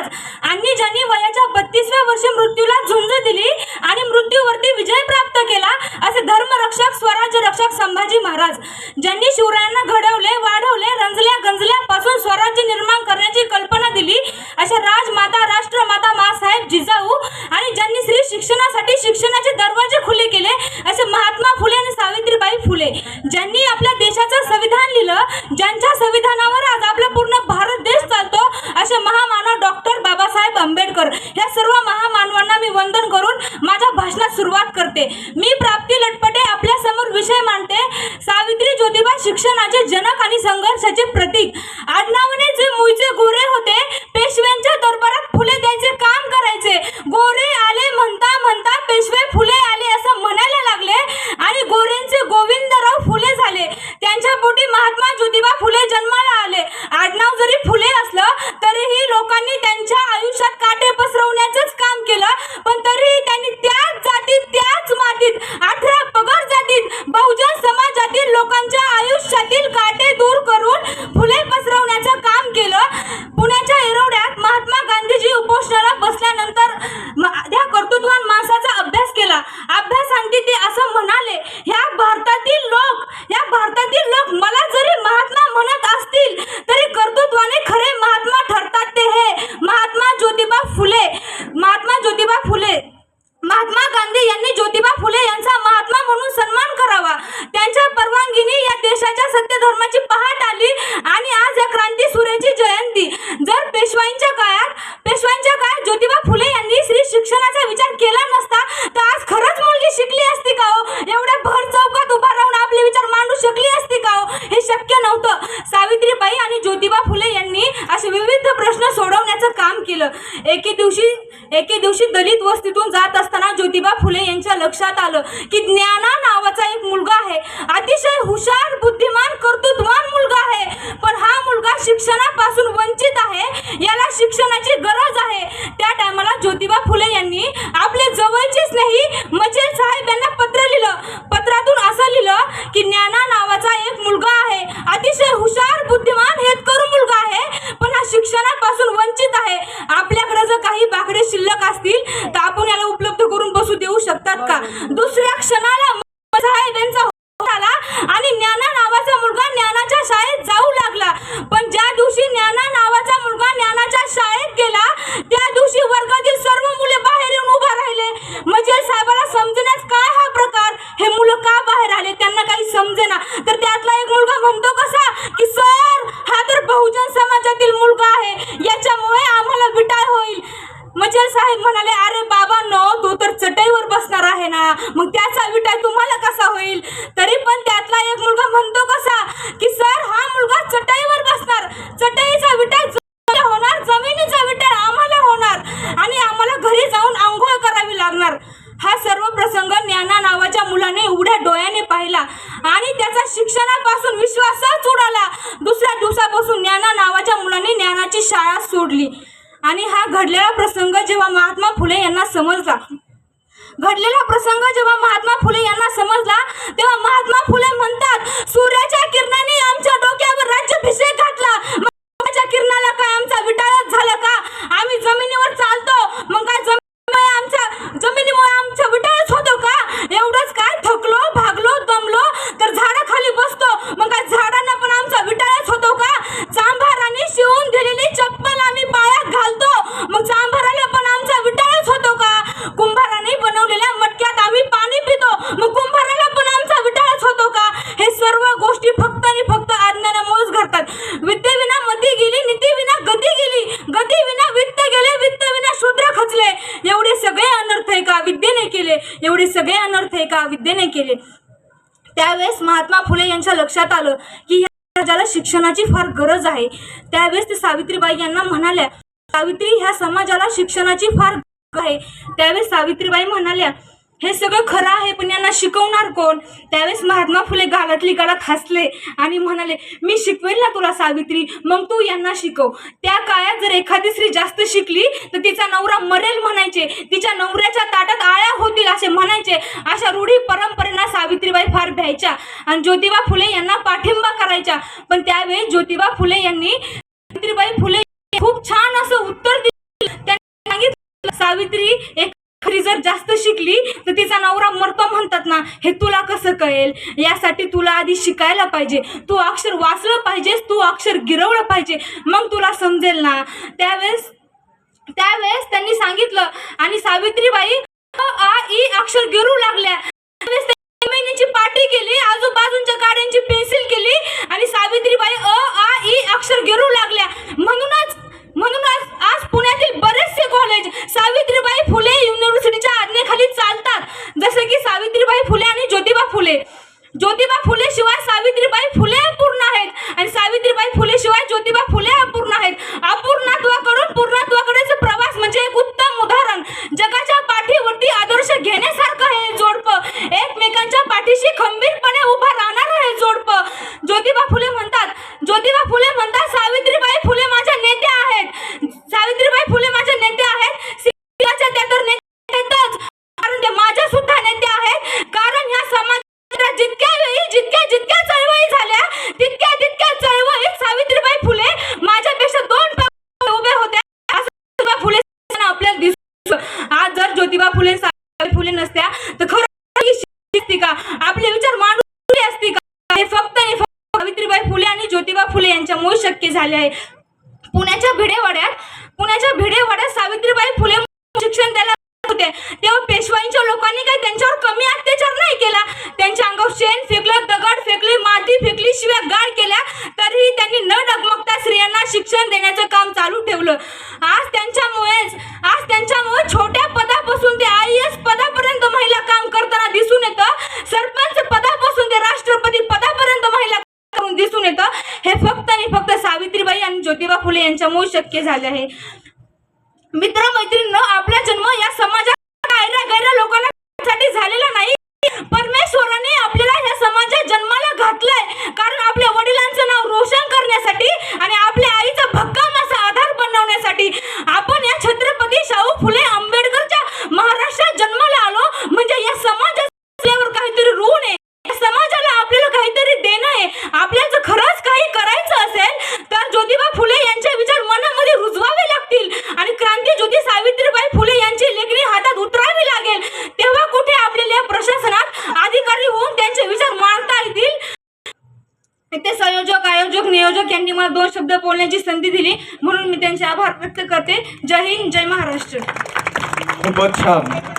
महाराज आणि ज्यांनी वयाच्या 32व्या वर्षी मृत्यूला झुंज दिली आणि मृत्यूवरती विजय प्राप्त केला असे धर्मरक्षक स्वराज्य रक्षक संभाजी महाराज, ज्यांनी शिवरायांना घडवले, वाढवले, रंजल्या गंजल्यापासून स्वराज्य निर्माण करण्याची कल्पना दिली अशा राजमाता राष्ट्रमाता माँसाहेब जिजाऊ आणि ज्यांनी स्त्री शिक्षणासाठी शिक्षणाचे दरवाजे खुले केले असे महात्मा फुले आणि सावित्रीबाई फुले, ज्यांनी आपल्या देशाचं संविधान लिहिलं, ज्यांच्या संविधानावर आज आपला पूर्ण भारत देश चालतो असे महामानव डॉक्टर बाबासाहेब आंबेडकर, या सर्व महामानवांना मी वंदन करून माझ्या भाषणात सुरुवात करते। मी प्राप्ती लटपटे आपल्या समोर विषय मांडते। सावित्री ज्योतिबा शिक्षणाचे जनक आणि संघर्षाचे प्रतीक। आडनावाने जे मूळचे गोरे होते, पेशव्यांच्या दरबारात फुले द्यायचे काम करायचे। गोरे आले म्हणता म्हणता पेशवे फुले आले असं म्हणायला लागले आणि गोरेंचे गोविंदराव फुले झाले। त्यांच्या पोटी महात्मा ज्योतिबा फुले जन्माला आले। आडनाव जरी फुले असलं तरीही लोकांनी त्यांच्या आयुष्यात काटे पसरवण्याचंच काम केलं, पण तरीही त्यांनी त्याच जातीत, त्याच मातीत, 18 पगड जातीत, बहुजन समाजातील लोकांच्या आयुष्यातील काटे दूर करून फुले पसरवण्याचं काम केलं। पुण्याच्या येरवड्यात महात्मा गांधीजी उपोषणाला बसल्यानंतर त्या कर्तृत्ववान माणसाचा अभ्यास केला। अभ्यासांती ते असं म्हणाले, ह्या भारतातील लोक मला जरी महात्मा म्हणत असतील तरी कर्तृत्वाने खरे महात्मा ठरतात ते हे महात्मा ज्योतिबा फुले। महात्मा गांधी यांनी ज्योतिबा फुले यांचा महात्मा म्हणून सन्मान करावा। त्यांच्या परवानगीने या देशाच्या सत्य धर्माची पहाट आली आणि आज या क्रांती सूर्याची जयंती। जर पेशवाईंच्या काळात ज्योतिबा फुले यांनी स्त्री शिक्षणाचा विचार केला नसता तर आज खरंच मुलगी शिकली असती का हो? एवढ्या भर चौकात उभा राहून आपले विचार मांडू शकली असती का हो? हे शक्य नव्हतं। सावित्रीबाई आणि ज्योतिबा फुले यांनी असे विविध प्रश्न सोडवण्याचं काम केलं। एके दिवशी दलित वस्तीतून जात असताना ज्योतिबा फुले यांच्या लक्षात आलं की ज्ञाना नावाचा एक मुलगा आहे, अतिशय हुशार, बुद्धिमान, कर्तृत्ववान मुलगा आहे, पण हा मुलगा शिक्षणापासून वंचित आहे, याला शिक्षणाची गरज आहे। त्या टायमाला ज्योतिबा फुले यांनी आपले जवळचे स्नेही मचेल साहेब यांना पत्र लिहिलं। पत्रातून असं लिहिलं की ज्ञाना नावाचा एक मुलगा आहे, अतिशय हुशार, बुद्धिमान, हेतकरू मुलगा आहे, पण हा शिक्षणापासून वंचित आहे। आपल्याकडे जर काही बाकडे शिल्लक असतील तर आपण याला उपलब्ध करून बसू देऊ शकतात का? दुसऱ्या क्षणाला साहेब यांचा आला आणि ज्ञाना नावाचा मुलगा ज्ञानाच्या शाळेत जाऊ लागला। पण ज्या दिवशी ज्ञाना नावाचा मुलगा ज्ञानाच्या शाळेत गेला त्या दिवशी वर्गातील सर्व मुले बाहेर येऊन उभा राहिले। मजेल साहेबाला समजण्यास काय हा प्रकार, हे मुलं का बाहेर आले त्यांना काही समजेना। तर त्यातला एक मुलगा म्हणतो कसा की सर, हा तर बहुजन समाजातील मुलगा आहे, याच्यामुळे आम्हाला विटाळ होईल। मजेल साहेब म्हणाले, अरे बाबा नो, तो तर चटईवर बसणार आहे ना, मग त्याचा विटाळ तुम्हाला कसा होईल? तरी पण त्यातला एक मुलगा म्हणतो कसा की सर, हा मुलगा चटईवर बसणार, चटईचा विटाळ होणार, जमिनीचा विटाळ आम्हाला होणार आणि आम्हाला घरी जाऊन आंघोळ करावी लागणार। हा सर्व प्रसंग ज्ञाना नावाच्या मुलाने उघड्या डोळ्याने पाहिला आणि त्याचा शिक्षणापासून विश्वासच उडाला। दुसऱ्या दिवसापासून ज्ञाना नावाच्या मुलाने ज्ञानाची शाळा सोडली आणि हा घडलेला प्रसंग जेव्हा महात्मा फुले यांना समजला तेव्हा महात्मा फुले म्हणतात, सूर्याच्या किरणाने आमच्या डोक्यावर राज्याभिषेक घातला, सूर्याच्या किरणाला काय आमचा विटाळच झाला का? आम्ही जमिनीवर चालतो, मग काय जमिनीमुळे आमचा विटाळच होतो का? एवढंच काय, थकलो, भागलो, दमलो तर झाडाखाली बसतो, मग काय झाडांना पण आमचा विटाळच होतो का? चांभाराने शिवून दिलेली चप्पल आम्ही पायात घालतो, मग चांभाराला पण आमचा विटाळच होतो का? कुंभाराने बनवलेल्या मटक्यात आम्ही पाणी पितो, मग कुंभाराला पण आमचा विटाळच होतो का? हे सर्व गोष्टी फक्त आणि फक्त अज्ञानामुळेच घडतात। विद्येविना मती गेली, नीतीविना गती गेली, गतीविना वित्त गेले, वित्तविना शूद्र खचले। एवढे सगळे अनर्थ आहे का विद्येने केले? एवढे सगळे अनर्थ आहे का विद्येने केले? त्यावेळेस महात्मा फुले यांच्या लक्षात आलं की ज्याला शिक्षणाची फार गरज आहे। त्यावेळेस ते सावित्रीबाई यांना म्हणाल्या, सावित्री, ह्या समाजाला शिक्षणाची फार गरज आहे। त्यावेळेस सावित्रीबाई म्हणाल्या, हे सगळं खरं आहे, पण यांना शिकवणार कोण? त्यावेळेस महात्मा फुले गालातली गालात हसले आणि म्हणाले, मी शिकवेल ना तुला सावित्री, मग तू यांना शिकव। त्या काळात जर एखादी स्त्री जास्त शिकली तर तिचा नवरा मरेल म्हणायचे, तिच्या नवऱ्याच्या ताटात आळ्या होतील असे म्हणायचे। अशा रूढी परंपरेला सावित्रीबाई फार भ्यायच्या आणि ज्योतिबा फुले यांना पाठिंबा करायच्या। पण त्यावेळेस ज्योतिबा फुले यांनी सावित्रीबाई फुले खूप छान असं उत्तर सावित्री एक खरी जर जास्त शिकली तर तिचा नवरा मरतो म्हणतात ना, हे तुला कसं कळेल? यासाठी तुला आधी शिकायला पाहिजे, तू अक्षर वाचलं पाहिजेस, तू अक्षर गिरवलं पाहिजे, मग तुला समजेल ना. त्यावेळेस त्यांनी सांगितलं आणि सावित्रीबाई आ ई अक्षर गिरू लागल्या. त्यावेळेस त्यांनी महिन्याची पाटी केली, आजूबाजूच्या गाड्यांची पेन्सिल केली आणि सावित्रीबाई आ ई अक्षर गिरू लागल्या. म्हणूनच आज पुण्यातील बरेचसे कॉलेज सावित्रीबाई फुले युनिव्हर्सिटीच्या आज्ञेखाली चालतात. जसे की सावित्रीबाई फुले आणि ज्योतिबा फुले. ज्योतिबा फुले शिवाय सावित्रीबाई फुले अपूर्ण आहेत आणि सावित्रीबाई फुले शिवाय ज्योतिबा फुले अपूर्ण आहेत. अपूर्णत्वाकडून पूर्णत्वाकडेचा प्रवास म्हणजे एक उत्तम उदाहरण. जगाच्या पाठीवरती आदर्श घेण्यासारखं हे जोडपं, एकमेकांच्या पाठीशी खंबीरपणे उभा राहणारं हे जोडपं. ज्योतिबा फुले म्हणतात सावित्रीबाई फुले माझ्या नेत्या आहेत. सावित्रीबाई फुले माझ्या नेत्या आहेत. सिंहाच्या त्या तर नेत्या आहेतच, कारण त्या माझ्या सुद्धा नेत्या आहेत. कारण ह्या समाजात जितक्या चळवळी झाल्या तितक्या चळवळीत सावित्रीबाई फुले माझ्यापेक्षा 2 पावले उभे होत्या असं ज्योतिबा फुले आपल्याला दिसतं. आज जर ज्योतिबा फुले सावित्रीबाई फुले नसत्या तर खरं का आपले विचार मांडले असते का? हे फक्त सावित्रीबाई फुले आणि ज्योतिबा फुले यांच्यामुळे शक्य झाले आहे. पुण्याच्या भिडेवाड्यात सावित्रीबाई फुले शिक्षण द्यायला होते तेव्हा पेशवाईंच्या लोकांनी काही त्यांच्यावर कमी अत्याचार नाही केला. त्यांच्या अंगावर शेण फेकलं, दगड फेकले, माती फेकली, शिव्या गाळ केल्या, तरीही त्यांनी न डगमगता स्त्रियांना शिक्षण देण्याचं काम चालू ठेवलं. आज त्यांच्यामुळे छोट्या पदापासून ते IAS पदापर्यंत महिला काम करताना दिसून येतं. सरपंच पदापासून ते राष्ट्रपती पदापर्यंत महिला करून दिसून येतं. हे फक्त आणि फक्त सावित्रीबाई आणि ज्योतिबा फुले यांच्यामुळे शक्य झाले आहे. मित्रमैत्रिणींनो, आपला जन्म या समाजात गैर लोकांसाठी झालेला नाही. परमेश्वराने आपल्याला या समाजात जन्माला घातलंय, कारण आपल्या वडिलांचं नाव रोशन करण्यासाठी आणि आपल्या आईचा भक्कम असा आधार बनवण्यासाठी. आपण या छत्रपती शाहू फुले आंबेडकरच्या महाराष्ट्रात जन्माला आलो म्हणजे या समाजावर काहीतरी ऋण आहे. या समाजाला आपल्याला काहीतरी देणं आहे. आपल्याला जर खरंच काही करायचं असेल तर ज्योतिबा फुले यांचे विचार मनामध्ये रुजवावे लागतील आणि क्रांतीज्योती सावित्रीबाई फुले यांची लेखणी हातात उतरावी लागेल. तेव्हा कुठे आपल्याला प्रशासनात अधिकारी होऊन त्यांचे विचार मांडता येतील. ते संयोजक, आयोजक, नियोजक यांनी मला 2 शब्द बोलण्याची संधी दिली, म्हणून मी त्यांचे आभार व्यक्त करते. जय हिंद, जय महाराष्ट्र. खूपच छान.